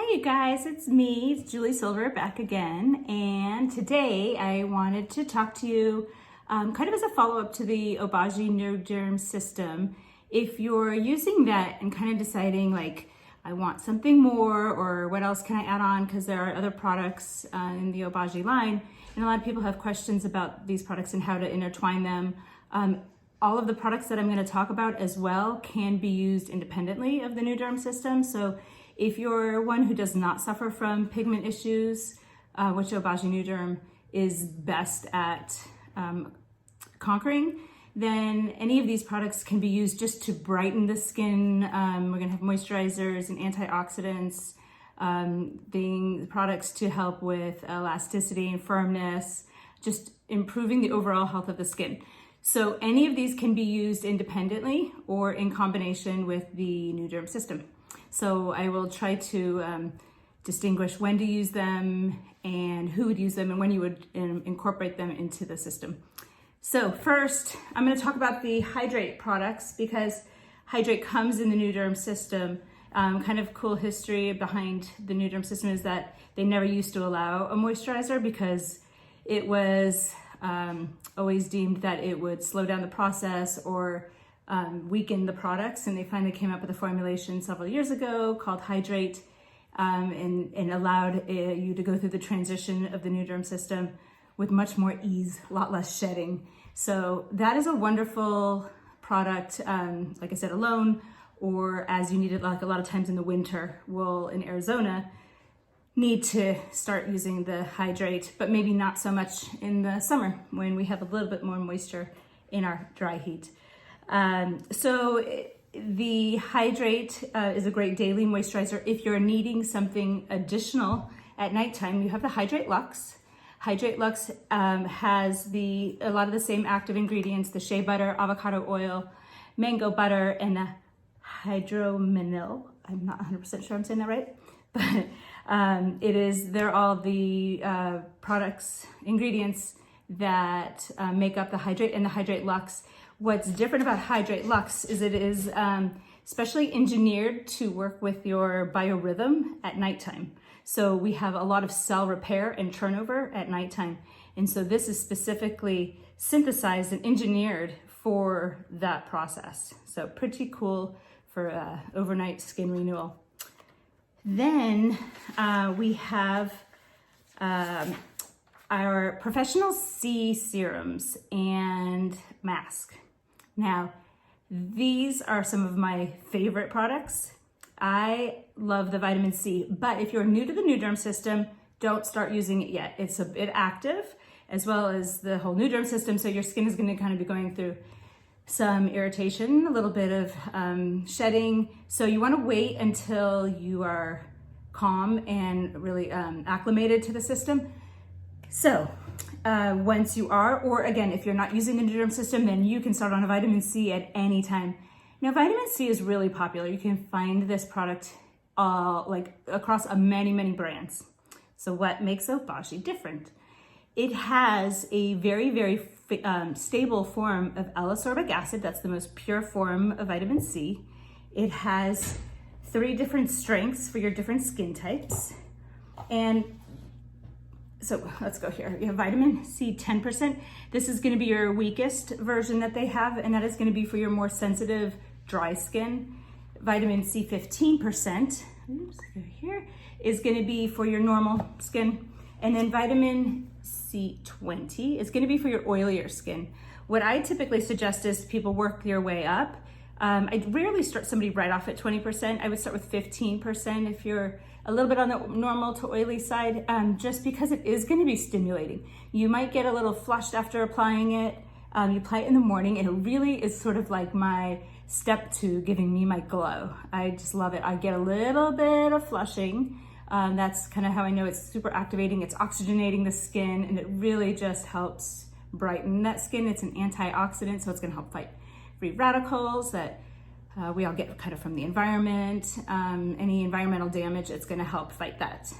Hi you guys, it's me, it's Julie Silver back again, and today I wanted to talk to you kind of as a follow-up to the Obagi Nu Derm System. If you're using that and kind of deciding like, I want something more, or what else can I add on, because there are other products in the Obagi line, and a lot of people have questions about these products and how to intertwine them. All of the products that I'm going to talk about as well can be used independently of the Nu Derm System. So if you're one who does not suffer from pigment issues, which Obagi Nu Derm is best at conquering, then any of these products can be used just to brighten the skin. We're gonna have moisturizers and antioxidants, being products to help with elasticity and firmness, just improving the overall health of the skin. So any of these can be used independently or in combination with the Nu Derm System. So I will try to distinguish when to use them and who would use them and when you would incorporate them into the system. So first, I'm going to talk about the Hydrate products, because Hydrate comes in the Nu Derm System. Kind of cool history behind the Nu Derm System is that they never used to allow a moisturizer because it was always deemed that it would slow down the process or weaken the products, and they finally came up with a formulation several years ago called Hydrate, and allowed you to go through the transition of the Nu Derm System with much more ease, a lot less shedding. So that is a wonderful product, like I said, alone, or as you need it, like a lot of times in the winter. We'll, in Arizona, need to start using the Hydrate, but maybe not so much in the summer when we have a little bit more moisture in our dry heat. So the Hydrate is a great daily moisturizer. If you're needing something additional at nighttime, you have the Hydrate Lux. Hydrate Lux has a lot of the same active ingredients: the shea butter, avocado oil, mango butter, and the hydromanil. I'm not 100% sure I'm saying that right, but they're all the ingredients that make up the Hydrate and the Hydrate Lux. What's different about Hydrate Lux is it is specially engineered to work with your biorhythm at nighttime. So we have a lot of cell repair and turnover at nighttime. And so this is specifically synthesized and engineered for that process. So pretty cool for overnight skin renewal. Then we have our Professional C serums and mask. Now, these are some of my favorite products. I love the vitamin C, but if you're new to the Nu Derm System, don't start using it yet. It's a bit active, as well as the whole Nu Derm System, so your skin is going to kind of be going through some irritation, a little bit of shedding. So you want to wait until you are calm and really acclimated to the system. So once you are, or again, if you're not using the Nu Derm System, then you can start on a vitamin C at any time. Now, vitamin C is really popular. You can find this product like across many, many brands. So what makes Obagi different? It has a very, very stable form of L-ascorbic acid. That's the most pure form of vitamin C. It has 3 different strengths for your different skin types. And so let's go here. You have vitamin C 10%. This is going to be your weakest version that they have, and that is going to be for your more sensitive, dry skin. Vitamin C 15%, oops, go here, is going to be for your normal skin. And then vitamin C 20 is going to be for your oilier skin. What I typically suggest is people work their way up. I rarely start somebody right off at 20%. I would start with 15% if you're a little bit on the normal to oily side, just because it is going to be stimulating. You might get a little flushed after applying it. You apply it in the morning, and it really is sort of like my step to giving me my glow. I just love it. I get a little bit of flushing. That's kind of how I know it's super activating. It's oxygenating the skin, and it really just helps brighten that skin. It's an antioxidant, so it's going to help fight free radicals that we all get kind of from the environment. Any environmental damage, it's going to help fight that.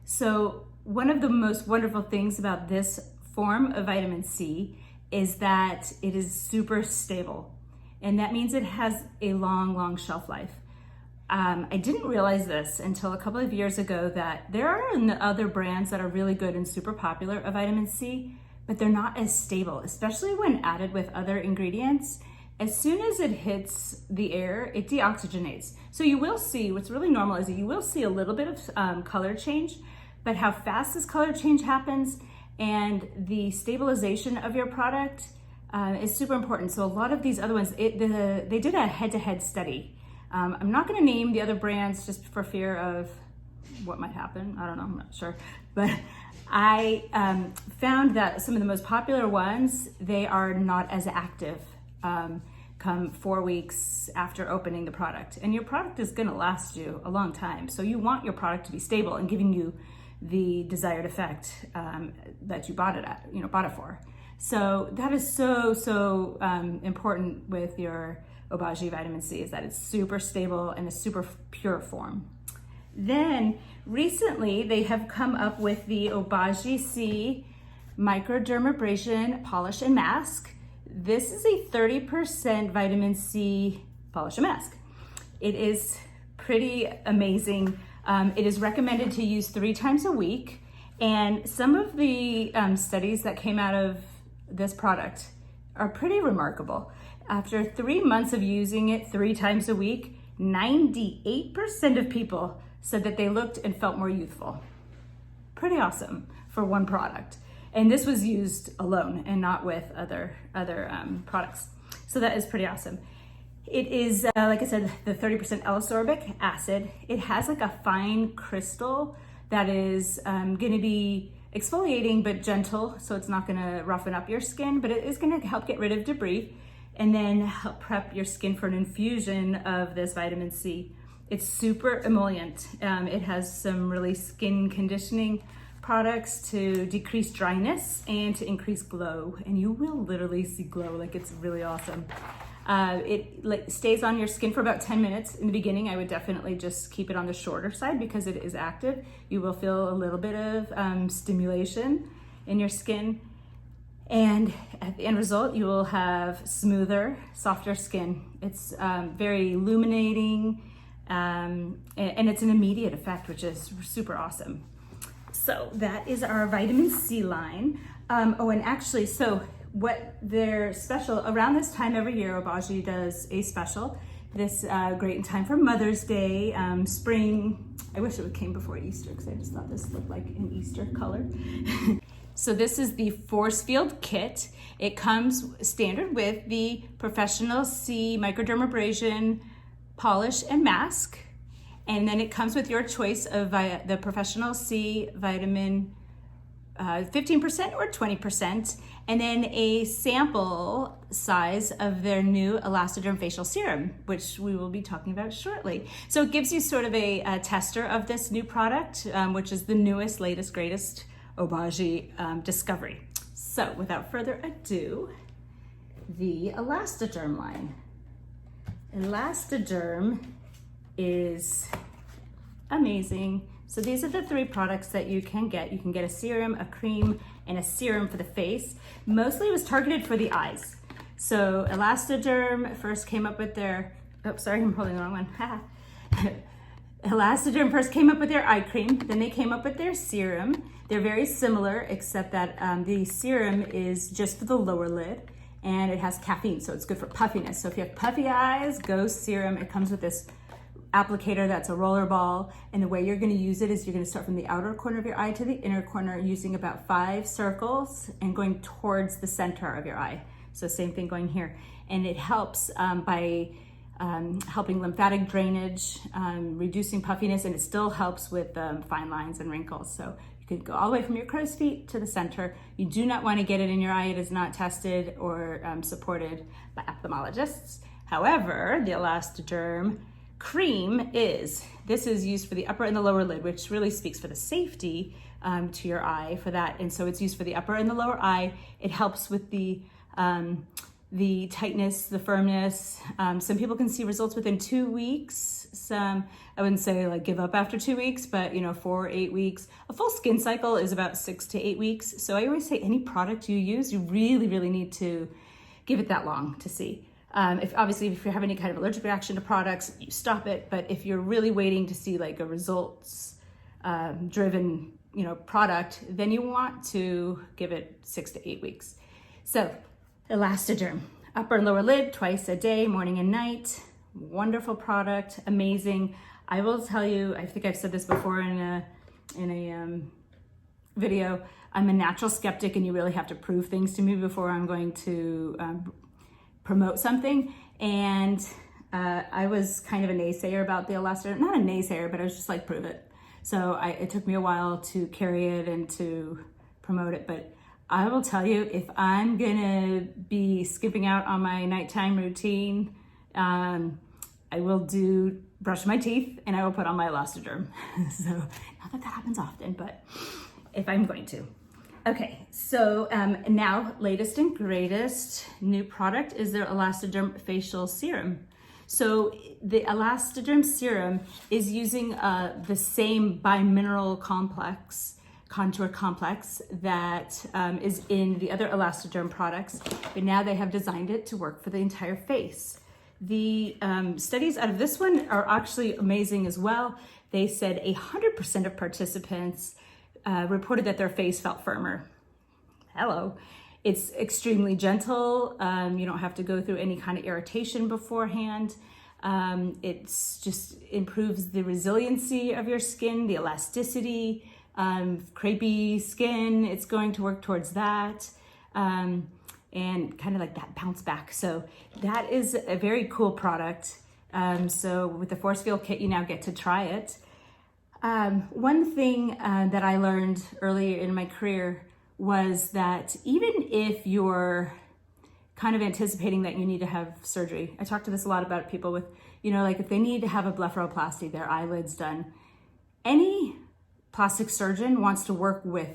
So one of the most wonderful things about this form of vitamin C is that it is super stable. And that means it has a long, long shelf life. I didn't realize this until a couple of years ago that there are other brands that are really good and super popular of vitamin C, but they're not as stable, especially when added with other ingredients. As soon as it hits the air, it deoxygenates. So you will see, what's really normal is that you will see a little bit of color change, but how fast this color change happens and the stabilization of your product is super important. So a lot of these other ones, they did a head-to-head study. I'm not gonna name the other brands just for fear of what might happen. I don't know, I'm not sure. But I found that some of the most popular ones, they are not as active come 4 weeks after opening the product. And your product is gonna last you a long time. So you want your product to be stable and giving you the desired effect that you bought it for. So that is so important with your Obagi vitamin C, is that it's super stable and a super pure form. Then recently they have come up with the Obagi C Microdermabrasion polish and mask. This is a 30% vitamin C polish and mask. It is pretty amazing. It is recommended to use 3 times a week. And some of the studies that came out of this product are pretty remarkable. After 3 months of using it 3 times a week, 98% of people said that they looked and felt more youthful. Pretty awesome for one product. And this was used alone and not with other products. So that is pretty awesome. It is, like I said, the 30% L-ascorbic acid. It has like a fine crystal that is gonna be exfoliating but gentle, so it's not gonna roughen up your skin, but it is gonna help get rid of debris and then help prep your skin for an infusion of this vitamin C. It's super emollient. It has some really skin conditioning products to decrease dryness and to increase glow, and you will literally see glow. Like, it's really awesome. It stays on your skin for about 10 minutes. In the beginning, I would definitely just keep it on the shorter side because it is active. You will feel a little bit of stimulation in your skin. And at the end result, you will have smoother, softer skin. It's very illuminating, and it's an immediate effect, which is super awesome. So that is our vitamin C line. Oh, and actually, so what they're special, around this time every year, Obagi does a special. This great in time for Mother's Day, spring. I wish it came before Easter because I just thought this looked like an Easter color. So this is the Force Field Kit. It comes standard with the Professional C Microdermabrasion polish and mask. And then it comes with your choice of the Professional C vitamin 15% or 20%, and then a sample size of their new Elastoderm facial serum, which we will be talking about shortly. So it gives you sort of a tester of this new product, which is the newest, latest, greatest Obagi discovery. So without further ado, the Elastoderm line. Elastoderm is amazing. So these are the 3 products that you can get. You can get a serum, a cream, and a serum for the face. Mostly it was targeted for the eyes. So Elastoderm first came up with their, oh, sorry, I'm holding the wrong one. Elastoderm first came up with their eye cream, then they came up with their serum. They're very similar, except that the serum is just for the lower lid, and it has caffeine, so it's good for puffiness. So if you have puffy eyes, go serum. It comes with this applicator that's a roller ball, and the way you're going to use it is you're going to start from the outer corner of your eye to the inner corner, using about 5 circles and going towards the center of your eye. So same thing going here, and it helps by helping lymphatic drainage, reducing puffiness, and it still helps with fine lines and wrinkles. So you could go all the way from your crow's feet to the center. You do not want to get it in your eye. It is not tested or supported by ophthalmologists. However, the Elastoderm cream is. This is used for the upper and the lower lid, which really speaks for the safety to your eye for that. And so it's used for the upper and the lower eye. It helps with the tightness, the firmness. Some people can see results within 2 weeks. Some, I wouldn't say like give up after 2 weeks, but 4 or 8 weeks. A full skin cycle is about 6 to 8 weeks. So I always say any product you use, you really, really need to give it that long to see. If you have any kind of allergic reaction to products, you stop it. But if you're really waiting to see like a results driven, product, then you want to give it 6 to 8 weeks. So Elastoderm, upper and lower lid, twice a day, morning and night. Wonderful product, amazing. I will tell you, I think I've said this before in a video, I'm a natural skeptic and you really have to prove things to me before I'm going to promote something. And I was kind of a naysayer about the Elastoderm, not a naysayer, but I was just like, prove it. So it took me a while to carry it and to promote it, but I will tell you, if I'm gonna be skipping out on my nighttime routine, I will brush my teeth and I will put on my Elastoderm. So not that happens often, but if I'm going to. Okay, so now latest and greatest new product is their Elastoderm Facial Serum. So the Elastoderm Serum is using the same bimineral contour complex that is in the other Elastoderm products, but now they have designed it to work for the entire face. The studies out of this one are actually amazing as well. They said 100% of participants reported that their face felt firmer. Hello. It's extremely gentle. You don't have to go through any kind of irritation beforehand. It's just improves the resiliency of your skin, the elasticity, crepey skin. It's going to work towards that. And kind of like that bounce back. So that is a very cool product. So with the Force Field Kit, you now get to try it. One thing that I learned earlier in my career was that even if you're kind of anticipating that you need to have surgery, I talk to this a lot about people with, like if they need to have a blepharoplasty, their eyelids done, any plastic surgeon wants to work with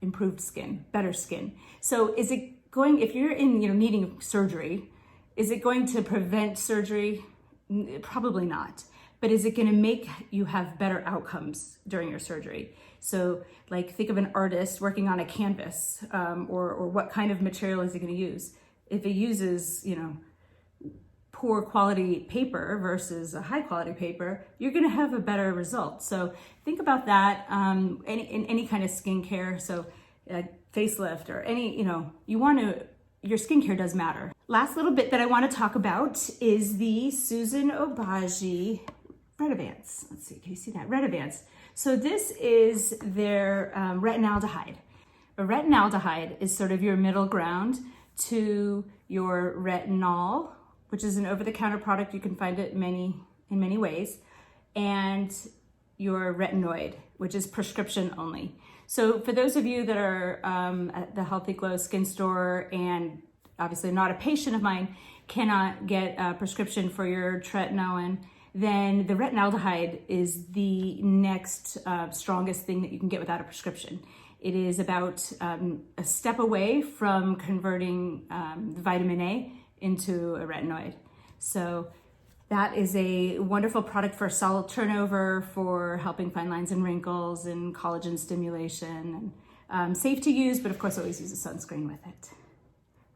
improved skin, better skin. So is it going, if you're in, needing surgery, is it going to prevent surgery? Probably not. But is it going to make you have better outcomes during your surgery? So like think of an artist working on a canvas, or what kind of material is he going to use? If he uses, poor quality paper versus a high quality paper, you're going to have a better result. So think about that in any kind of skincare. So facelift or any, your skincare does matter. Last little bit that I want to talk about is the Susan Obagi Retinavance. Let's see, can you see that? Retinavance. So this is their Retinaldehyde. A retinaldehyde is sort of your middle ground to your retinol, which is an over-the-counter product. You can find it in many ways, and your retinoid, which is prescription only. So for those of you that are at the Healthy Glow Skin Store and obviously not a patient of mine, cannot get a prescription for your tretinoin, then the retinaldehyde is the next strongest thing that you can get without a prescription. It is about a step away from converting vitamin A into a retinoid. So that is a wonderful product for solid turnover, for helping fine lines and wrinkles and collagen stimulation. Safe to use, but of course always use a sunscreen with it.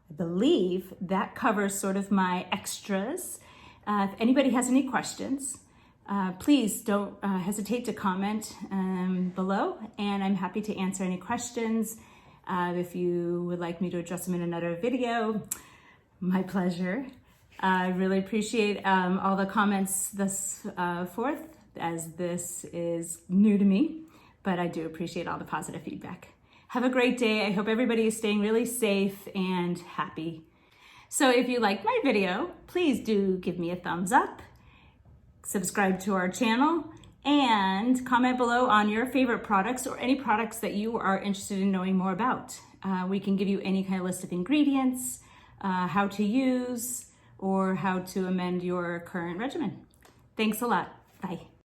I believe that covers sort of my extras. If anybody has any questions, please don't hesitate to comment below, and I'm happy to answer any questions. If you would like me to address them in another video, my pleasure. I really appreciate all the comments thus forth, as this is new to me, but I do appreciate all the positive feedback. Have a great day. I hope everybody is staying really safe and happy. So if you liked my video, please do give me a thumbs up, subscribe to our channel, and comment below on your favorite products or any products that you are interested in knowing more about. We can give you any kind of list of ingredients, how to use, or how to amend your current regimen. Thanks a lot. Bye.